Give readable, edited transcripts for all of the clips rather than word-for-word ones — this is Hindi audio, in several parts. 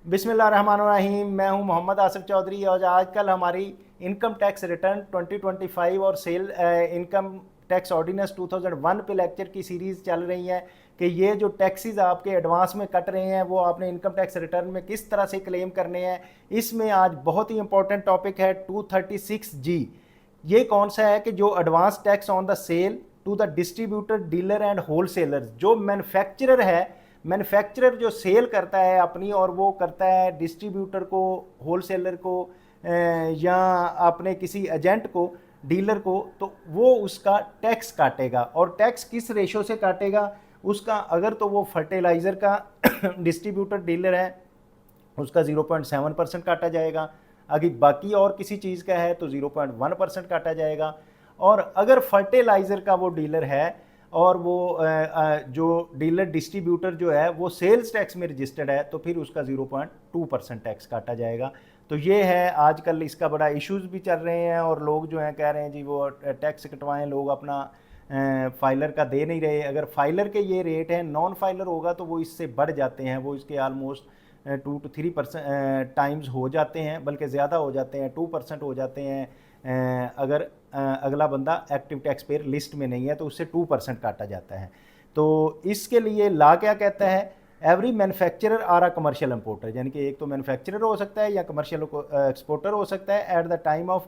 बिस्मिल्लाहिर्रहमानिर्रहीम। मैं हूं मोहम्मद आसिफ चौधरी और आजकल हमारी इनकम टैक्स रिटर्न 2025 और सेल इनकम टैक्स ऑर्डिनेंस 2001 पे लेक्चर की सीरीज़ चल रही है कि ये जो टैक्सेस आपके एडवांस में कट रहे हैं वो आपने इनकम टैक्स रिटर्न में किस तरह से क्लेम करने हैं। इसमें आज बहुत ही इंपॉर्टेंट टॉपिक है 236G। ये कौन सा है कि जो advance tax on the sale to the distributor dealer and wholesaler, जो मैन्युफैक्चरर है, मैन्युफैक्चरर जो सेल करता है अपनी और वो करता है डिस्ट्रीब्यूटर को, होलसेलर को या अपने किसी एजेंट को, डीलर को, तो वो उसका टैक्स काटेगा। और टैक्स किस रेशो से काटेगा उसका, अगर तो वो फर्टिलाइज़र का डिस्ट्रीब्यूटर डीलर है उसका 0.7% काटा जाएगा, अगर बाकी और किसी चीज़ का है तो 0.1% काटा जाएगा। और अगर फर्टिलाइज़र का वो डीलर है और वो जो डीलर डिस्ट्रीब्यूटर जो है वो सेल्स टैक्स में रजिस्टर्ड है तो फिर उसका 0.2% टैक्स काटा जाएगा। तो ये है आजकल इसका बड़ा इश्यूज़ भी चल रहे हैं और लोग जो हैं कह रहे हैं जी वो टैक्स कटवाएं, लोग अपना फाइलर का दे नहीं रहे। अगर फाइलर के ये रेट हैं, नॉन फाइलर होगा तो वो इससे बढ़ जाते हैं, वो इसके आलमोस्ट 2 to 3% टाइम्स हो जाते हैं, बल्कि ज़्यादा हो जाते हैं, 2% हो जाते हैं। अगर अगला बंदा एक्टिव टैक्स पेयर लिस्ट में नहीं है तो उससे 2% काटा जाता है। तो इसके लिए ला क्या कहता है, every manufacturer are a commercial importer, यानी कि एक तो मैन्युफैक्चरर हो सकता है या कमर्शियल एक्सपोर्टर हो सकता है। At the time of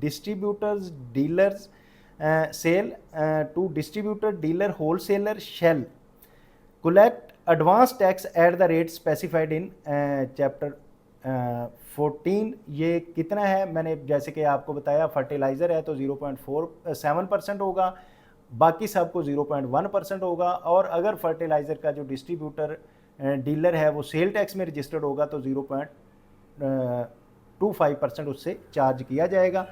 distributors dealers sell to distributor dealer wholesaler shall collect advance tax at the rate specified in chapter 14। ये कितना है, मैंने जैसे कि आपको बताया फर्टिलाइज़र है तो 0.47% होगा, बाकी सबको 0.1% होगा। और अगर फर्टिलाइज़र का जो डिस्ट्रीब्यूटर डीलर है वो सेल टैक्स में रजिस्टर्ड होगा तो 0.25% उससे चार्ज किया जाएगा।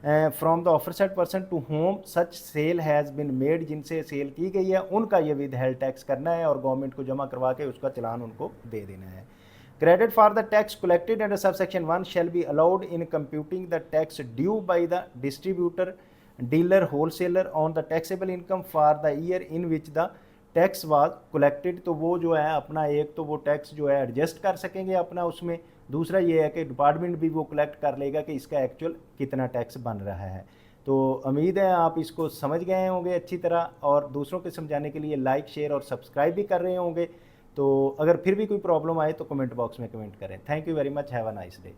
From the aforesaid person to whom such sale has been made, जिनसे सेल की गई है उनका ये विद हेल्ड टैक्स करना है और गवर्नमेंट को जमा करवा के उसका चलान उनको दे देना है। Credit for the tax collected under subsection 1 shall be allowed in computing the tax due by the distributor dealer wholesaler on the taxable income for the year in which the tax was collected. तो वो जो है अपना एक तो वो टैक्स जो है एडजस्ट कर सकेंगे अपना उसमें, दूसरा ये है कि डिपार्टमेंट भी वो कलेक्ट कर लेगा कि इसका एक्चुअल कितना टैक्स बन रहा है। तो उम्मीद है आप इसको समझ गए होंगे अच्छी तरह और दूसरों के समझाने के लिए लाइक शेयर और सब्सक्राइब भी कर रहे होंगे। तो अगर फिर भी कोई प्रॉब्लम आए तो कमेंट बॉक्स में कमेंट करें। Thank you very much, have a nice day.